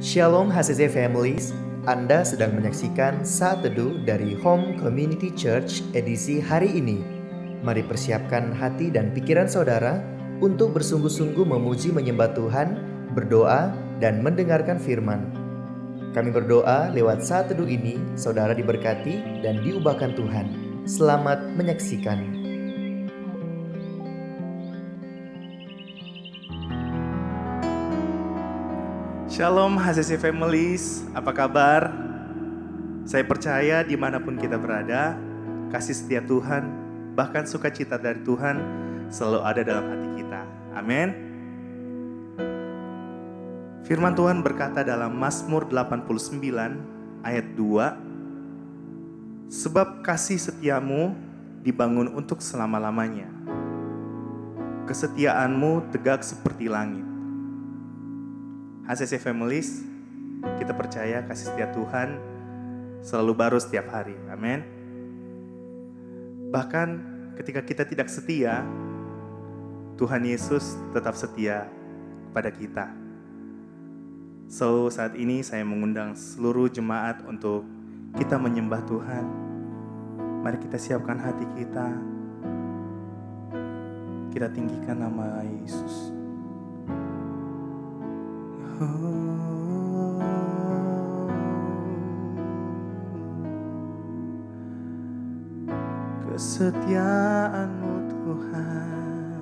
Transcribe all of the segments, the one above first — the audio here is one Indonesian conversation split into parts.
Shalom HCC Families, Anda sedang menyaksikan Saat Teduh dari Home Community Church edisi hari ini. Mari persiapkan hati dan pikiran saudara untuk bersungguh-sungguh memuji menyembah Tuhan, berdoa, dan mendengarkan firman. Kami berdoa lewat Saat Teduh ini, saudara diberkati dan diubahkan Tuhan. Selamat menyaksikan. Shalom HCC Families, apa kabar? Saya percaya dimanapun kita berada, kasih setia Tuhan, bahkan sukacita dari Tuhan selalu ada dalam hati kita. Amin. Firman Tuhan berkata dalam Mazmur 89 ayat 2, sebab kasih setiamu dibangun untuk selama-lamanya. Kesetiaanmu tegak seperti langit. HCC Families, kita percaya kasih setia Tuhan selalu baru setiap hari. Amin. Bahkan ketika kita tidak setia, Tuhan Yesus tetap setia kepada kita. So, saat ini saya mengundang seluruh jemaat untuk kita menyembah Tuhan. Mari kita siapkan hati kita. Kita tinggikan nama Yesus. Kesetiaan-Mu Tuhan,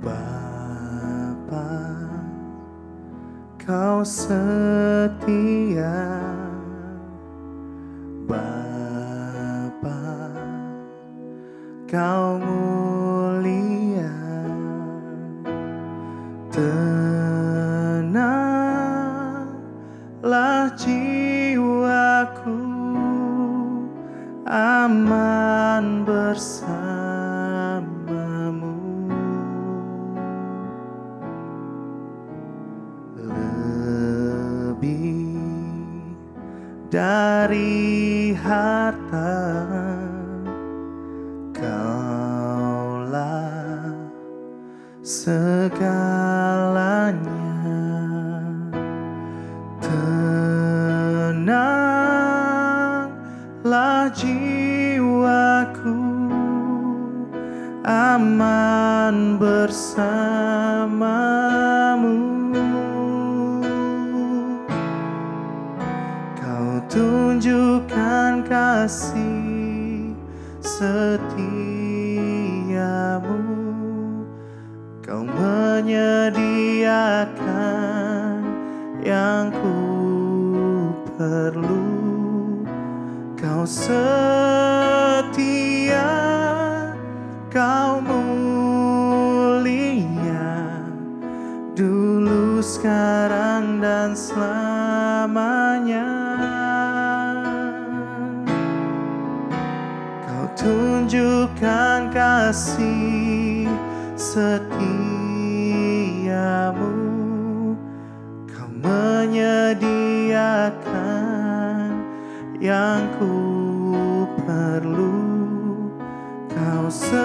Bapa, Kau setia. Bapa, Kau mulia. Tenanglah jiwaku, aman bersamamu. Lebih dari harta, Kaulah segalanya. Tenanglah jiwaku, aman bersamamu. Kau tunjukkan kasih setiamu, Kau menyediakan yang ku perlu. Kau setia, Kau mulia, dulu, sekarang, dan selamanya. Kau tunjukkan kasih setiamu, Kau menyediakan yang ku perlu. Kau setia,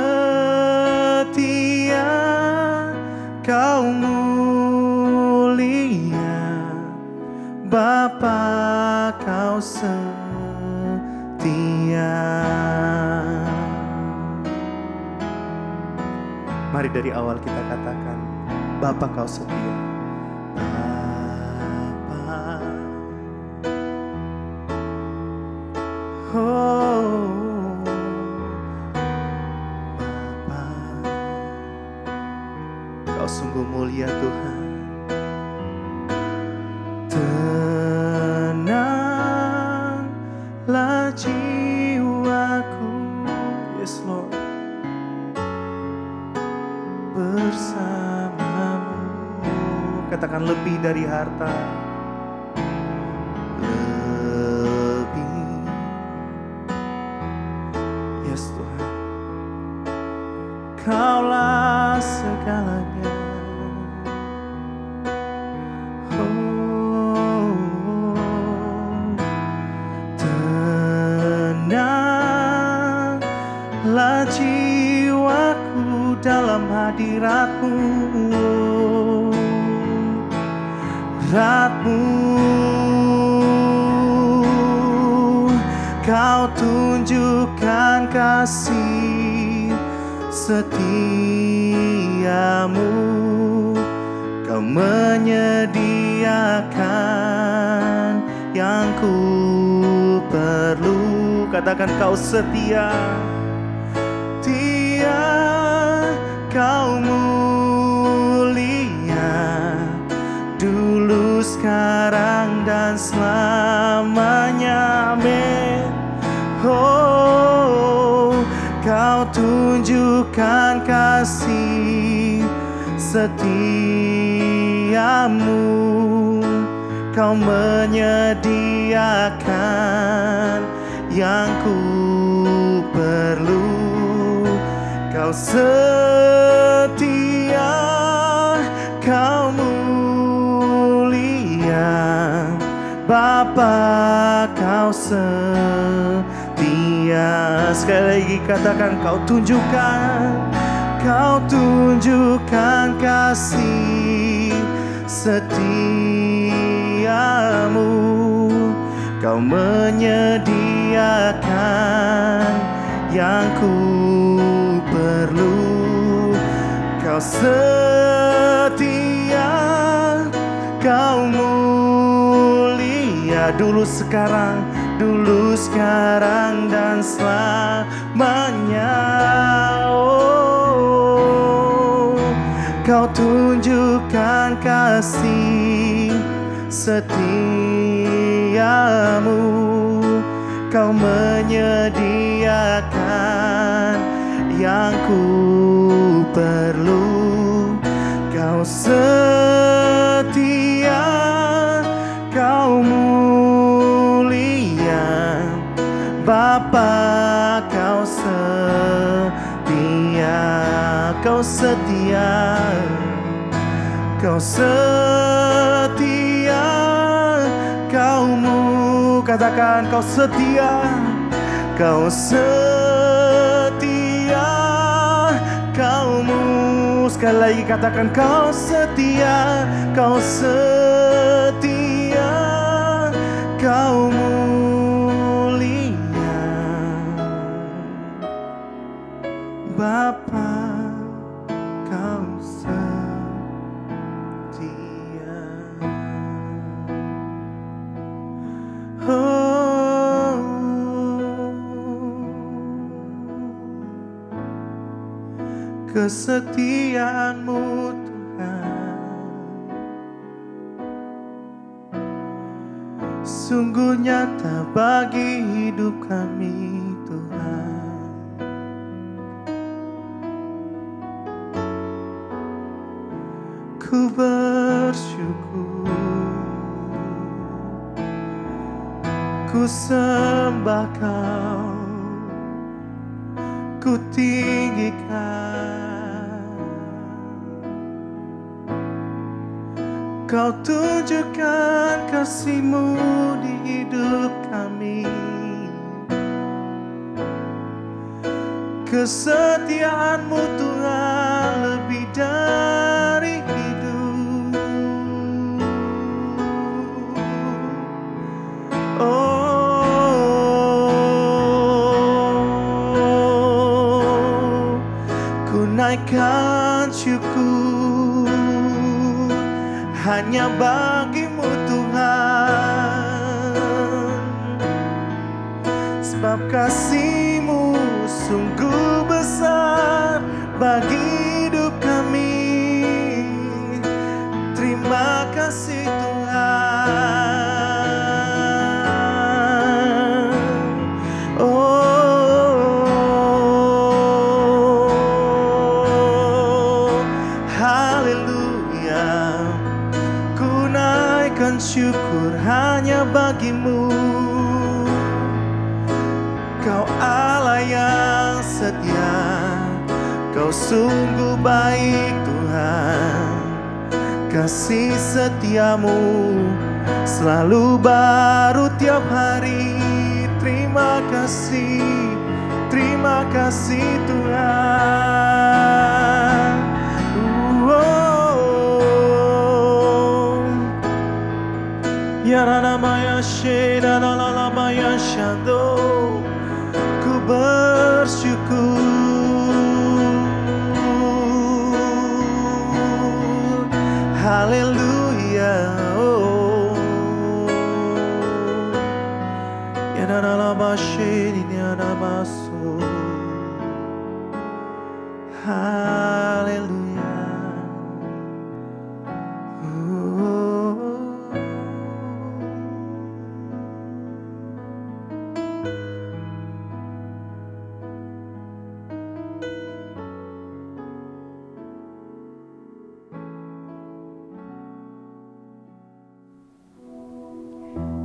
Kau mulia, Bapa, Kau setia. Mari dari awal kita katakan, Bapa, Kau setia. Bapa, oh, Bapa, Kau sungguh mulia Tuhan. Tenanglah jiwaku, yes Lord, bersamamu. Katakan lebih dari harta, lebih, yes Tuhan, Kaulah segalanya. Oh, dalam hadirat-Mu, Kau tunjukkan kasih setiamu, Kau menyediakan yang ku perlu. Katakan Kau setia, Kau mulia, dulu, sekarang, dan selamanya. Amin. Oh, Kau tunjukkan kasih setiamu, Kau menyediakan yang ku perlu. Kau setia, Kau mulia, Bapa, Kau setia. Sekali lagi katakan, Kau tunjukkan kasih setiamu, Kau menyediakan yang ku perlu. Kau setia, Kau mulia, dulu, sekarang, dan selamanya. Oh, Kau tunjukkan kasih setiamu, Kau menyediakan yang ku perlu. Kau setia, Kau mulia, Bapa, Kau setia. Kau setia, Kau setia, katakan Kau setia, Kau setia, Kau-Mu. Sekali lagi katakan Kau setia, Kau setia, Kau mulia, Bapa, Kau setia. Oh, kesetiaan-Mu Tuhan sungguh nyata bagi hidup kami Tuhan. Ku bersyukur, ku sembah Kau, ku tinggikan. Kau tunjukkan kasih-Mu di hidup kami. Kesetiaan-Mu Tuhan lebih dari hidup. Oh, ku naikkan syukur hanya bagi-Mu Tuhan, sebab kasih-Mu sungguh besar bagi hidup kami. Terima kasih Tuhan. Oh, haleluya. Ku naikkan syukur hanya bagi-Mu. Kau Allah yang setia, Kau sungguh baik Tuhan. Kasih setiamu selalu baru tiap hari. Terima kasih Tuhan. Yaranamaya Sheda Lalamaya Shando, ku bersyukur. Haleluya. Oh. Yaranamaya Sheda Namaso. Haleluya.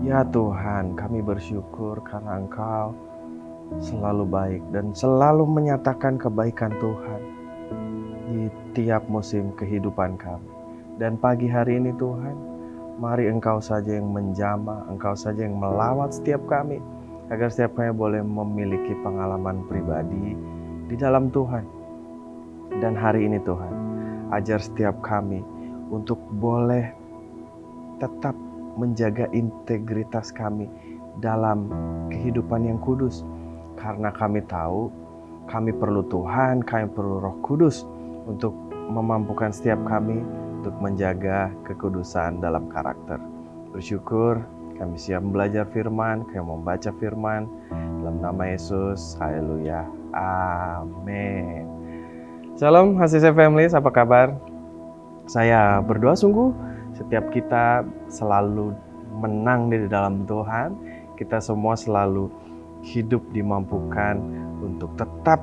Ya Tuhan, kami bersyukur karena Engkau selalu baik dan selalu menyatakan kebaikan Tuhan di tiap musim kehidupan kami. Dan pagi hari ini Tuhan, mari Engkau saja yang menjamah, Engkau saja yang melawat setiap kami, agar setiap kami boleh memiliki pengalaman pribadi di dalam Tuhan. Dan hari ini Tuhan, ajar setiap kami untuk boleh tetap menjaga integritas kami dalam kehidupan yang kudus. Karena kami tahu kami perlu Tuhan, kami perlu Roh Kudus untuk memampukan setiap kami untuk menjaga kekudusan dalam karakter. Bersyukur kami siap belajar firman, kami membaca firman dalam nama Yesus. Haleluya. Amin. Shalom HCC Families, apa kabar? Saya berdoa sungguh setiap kita selalu menang di dalam Tuhan. Kita semua selalu hidup dimampukan untuk tetap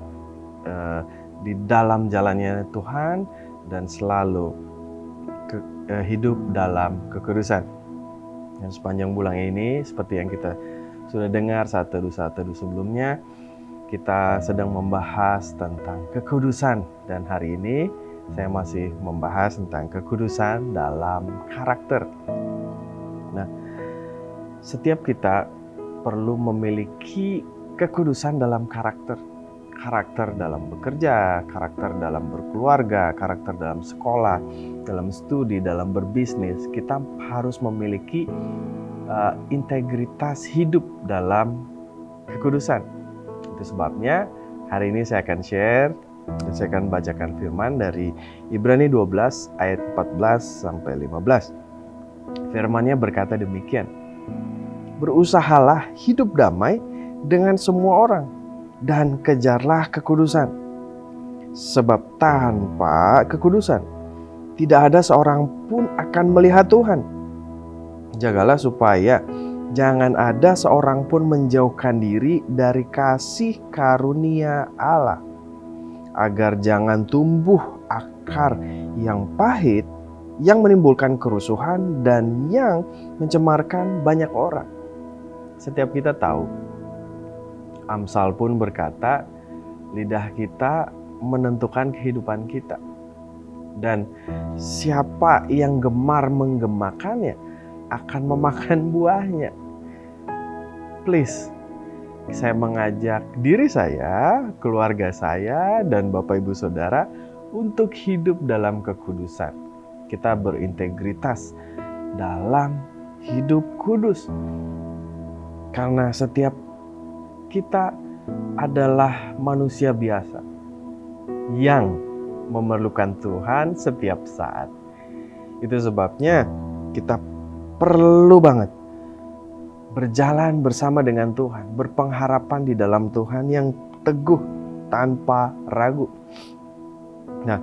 di dalam jalannya Tuhan dan selalu hidup dalam kekudusan. Dan sepanjang bulan ini, seperti yang kita sudah dengar saat teduh sebelumnya, kita sedang membahas tentang kekudusan. Dan hari ini saya masih membahas tentang kekudusan dalam karakter. Nah, setiap kita perlu memiliki kekudusan dalam karakter. Karakter dalam bekerja, karakter dalam berkeluarga, karakter dalam sekolah, dalam studi, dalam berbisnis. Kita harus memiliki integritas hidup dalam kekudusan. Itu sebabnya hari ini saya akan share dan saya akan bacakan firman dari Ibrani 12 ayat 14 sampai 15. Firman-Nya berkata demikian. Berusahalah hidup damai dengan semua orang dan kejarlah kekudusan. Sebab tanpa kekudusan tidak ada seorang pun akan melihat Tuhan. Jagalah supaya jangan ada seorang pun menjauhkan diri dari kasih karunia Allah, agar jangan tumbuh akar yang pahit, yang menimbulkan kerusuhan dan yang mencemarkan banyak orang. Setiap kita tahu, Amsal pun berkata, lidah kita menentukan kehidupan kita. Dan siapa yang gemar menggemakannya akan memakan buahnya. Please, saya mengajak diri saya, keluarga saya, dan Bapak Ibu Saudara untuk hidup dalam kekudusan. Kita berintegritas dalam hidup kudus. Karena setiap kita adalah manusia biasa yang memerlukan Tuhan setiap saat. Itu sebabnya kita perlu banget berjalan bersama dengan Tuhan, berpengharapan di dalam Tuhan yang teguh tanpa ragu. Nah,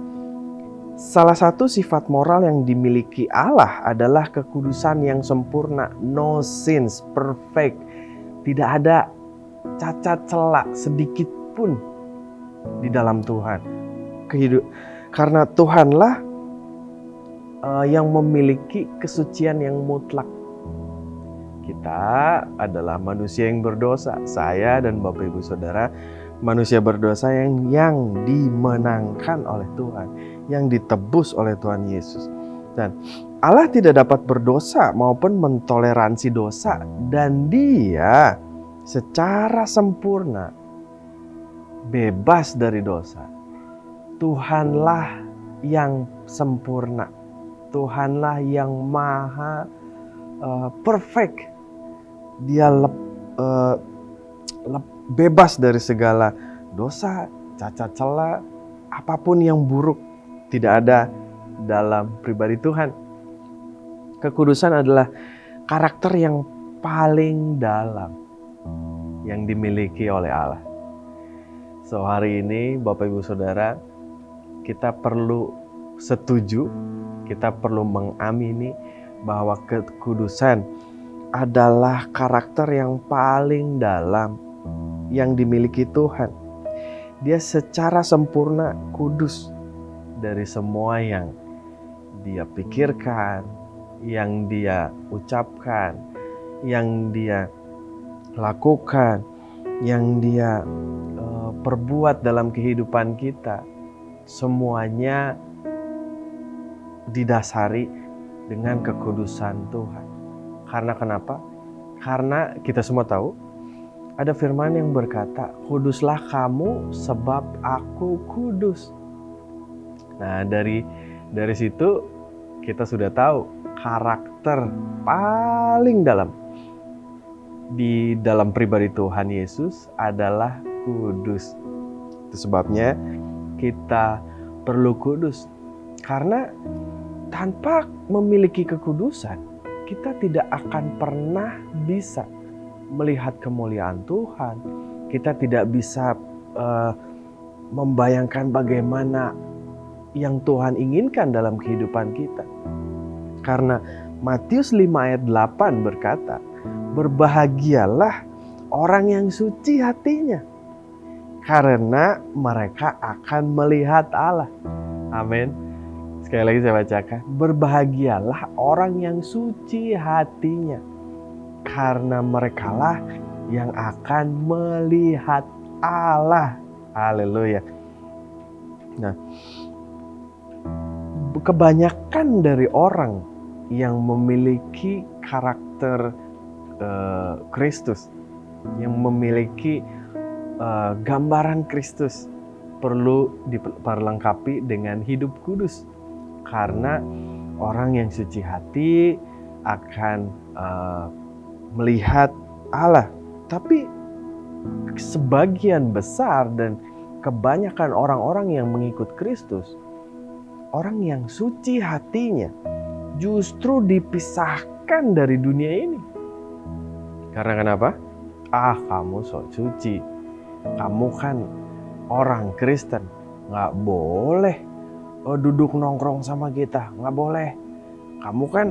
salah satu sifat moral yang dimiliki Allah adalah kekudusan yang sempurna, no sins, perfect. Tidak ada cacat celak sedikit pun di dalam Tuhan. Karena Tuhanlah yang memiliki kesucian yang mutlak. Kita adalah manusia yang berdosa. Saya dan Bapak Ibu Saudara manusia berdosa yang dimenangkan oleh Tuhan, yang ditebus oleh Tuhan Yesus. Dan Allah tidak dapat berdosa maupun mentoleransi dosa, dan Dia secara sempurna bebas dari dosa. Tuhanlah yang sempurna. Tuhanlah yang maha perfect. Dia bebas dari segala dosa, cacat celah, apapun yang buruk tidak ada dalam pribadi Tuhan. Kekudusan adalah karakter yang paling dalam yang dimiliki oleh Allah. So hari ini Bapak Ibu Saudara, kita perlu setuju, kita perlu mengamini bahwa kekudusan adalah karakter yang paling dalam yang dimiliki Tuhan. Dia secara sempurna kudus dari semua yang dia pikirkan, yang dia ucapkan, yang dia lakukan, yang dia perbuat dalam kehidupan kita. Semuanya didasari dengan kekudusan Tuhan. Karena kenapa? Karena kita semua tahu ada firman yang berkata, "Kuduslah kamu sebab aku kudus." Nah, dari situ kita sudah tahu karakter paling dalam di dalam pribadi Tuhan Yesus adalah kudus. Itu sebabnya kita perlu kudus. Karena tanpa memiliki kekudusan, kita tidak akan pernah bisa melihat kemuliaan Tuhan. Kita tidak bisa membayangkan bagaimana yang Tuhan inginkan dalam kehidupan kita. Karena Matius 5 ayat 8 berkata, "Berbahagialah orang yang suci hatinya, karena mereka akan melihat Allah." Amin. Sekali lagi saya bacakan. Berbahagialah orang yang suci hatinya, karena merekalah yang akan melihat Allah. Haleluya. Nah, kebanyakan dari orang yang memiliki karakter Kristus, yang memiliki gambaran Kristus, perlu diperlengkapi dengan hidup kudus. Karena orang yang suci hati akan melihat Allah. Tapi sebagian besar dan kebanyakan orang-orang yang mengikut Kristus, orang yang suci hatinya justru dipisahkan dari dunia ini. Karena kenapa? Kamu sok suci. Kamu kan orang Kristen. Gak boleh duduk nongkrong sama kita. Gak boleh. Kamu kan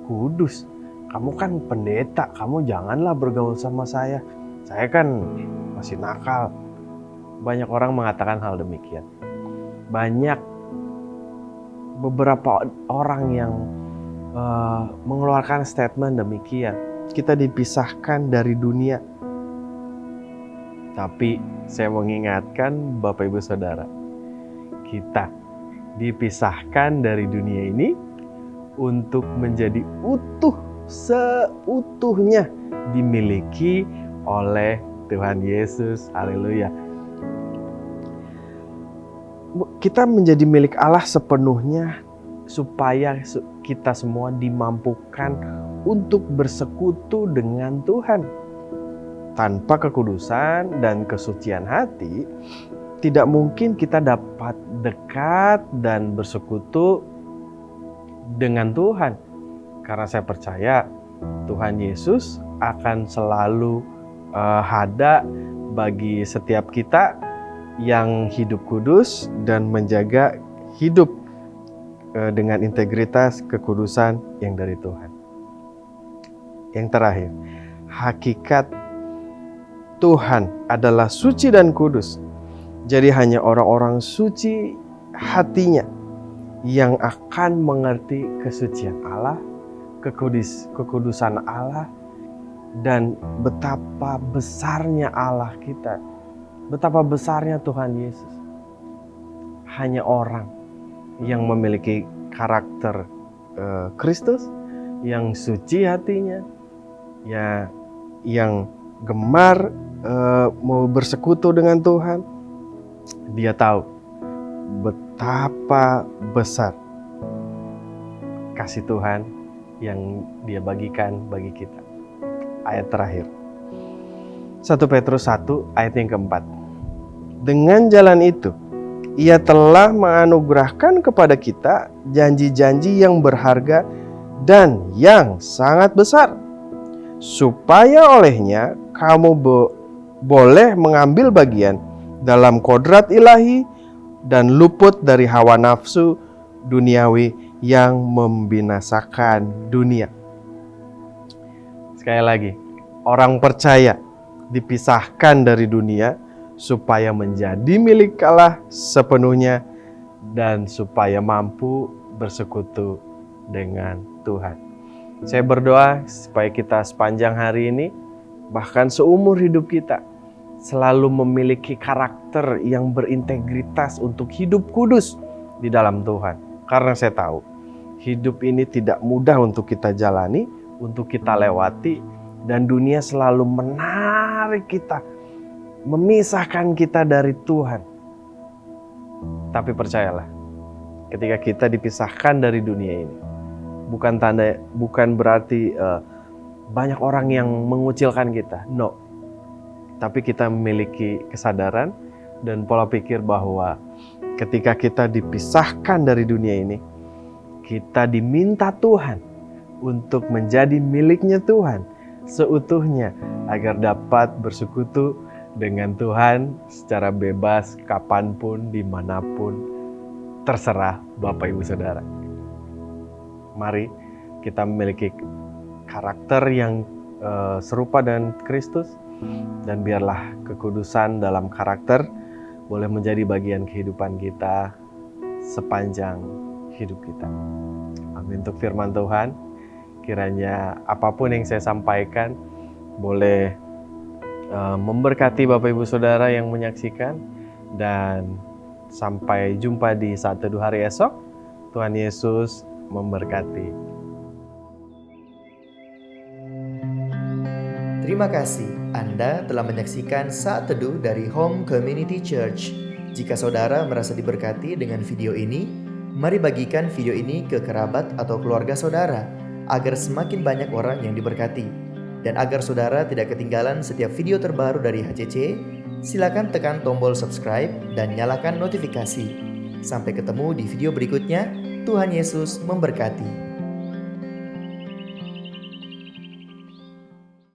kudus. Kamu kan pendeta. Kamu janganlah bergaul sama saya. Saya kan masih nakal. Banyak orang mengatakan hal demikian. Banyak beberapa orang yang mengeluarkan statement demikian. Kita dipisahkan dari dunia. Tapi saya mengingatkan Bapak Ibu Saudara, kita dipisahkan dari dunia ini untuk menjadi utuh, seutuhnya dimiliki oleh Tuhan Yesus. Haleluya. Kita menjadi milik Allah sepenuhnya supaya kita semua dimampukan untuk bersekutu dengan Tuhan. Tanpa kekudusan dan kesucian hati, tidak mungkin kita dapat dekat dan bersekutu dengan Tuhan. Karena saya percaya Tuhan Yesus akan selalu ada bagi setiap kita yang hidup kudus dan menjaga hidup dengan integritas kekudusan yang dari Tuhan. Yang terakhir, hakikat Tuhan adalah suci dan kudus. Jadi hanya orang-orang suci hatinya yang akan mengerti kesucian Allah, kekudusan Allah, dan betapa besarnya Allah kita. Betapa besarnya Tuhan Yesus. Hanya orang yang memiliki karakter Kristus, yang suci hatinya, ya, yang gemar mau bersekutu dengan Tuhan, dia tahu betapa besar kasih Tuhan yang Dia bagikan bagi kita. Ayat terakhir, 1 Petrus 1 ayat yang keempat. Dengan jalan itu, Ia telah menganugerahkan kepada kita janji-janji yang berharga dan yang sangat besar, supaya olehnya kamu boleh mengambil bagian dalam kodrat ilahi dan luput dari hawa nafsu duniawi yang membinasakan dunia. Sekali lagi, orang percaya dipisahkan dari dunia supaya menjadi milik Allah sepenuhnya dan supaya mampu bersekutu dengan Tuhan. Saya berdoa supaya kita sepanjang hari ini, bahkan seumur hidup kita, selalu memiliki karakter yang berintegritas untuk hidup kudus di dalam Tuhan. Karena saya tahu, hidup ini tidak mudah untuk kita jalani, untuk kita lewati, dan dunia selalu menarik kita, memisahkan kita dari Tuhan. Tapi percayalah, ketika kita dipisahkan dari dunia ini, bukan berarti banyak orang yang mengucilkan kita. No. Tapi kita memiliki kesadaran dan pola pikir bahwa ketika kita dipisahkan dari dunia ini, kita diminta Tuhan untuk menjadi miliknya Tuhan seutuhnya agar dapat bersekutu dengan Tuhan secara bebas kapanpun, dimanapun, terserah Bapak Ibu Saudara. Mari kita memiliki karakter yang serupa dengan Kristus, dan biarlah kekudusan dalam karakter boleh menjadi bagian kehidupan kita sepanjang hidup kita. Amin. Untuk firman Tuhan, kiranya apapun yang saya sampaikan boleh memberkati Bapak Ibu Saudara yang menyaksikan, dan sampai jumpa di Saat Teduh hari esok. Tuhan Yesus memberkati. Terima kasih Anda telah menyaksikan Saat Teduh dari Home Community Church. Jika saudara merasa diberkati dengan video ini, mari bagikan video ini ke kerabat atau keluarga saudara, agar semakin banyak orang yang diberkati. Dan agar saudara tidak ketinggalan setiap video terbaru dari HCC, silakan tekan tombol subscribe dan nyalakan notifikasi. Sampai ketemu di video berikutnya. Tuhan Yesus memberkati.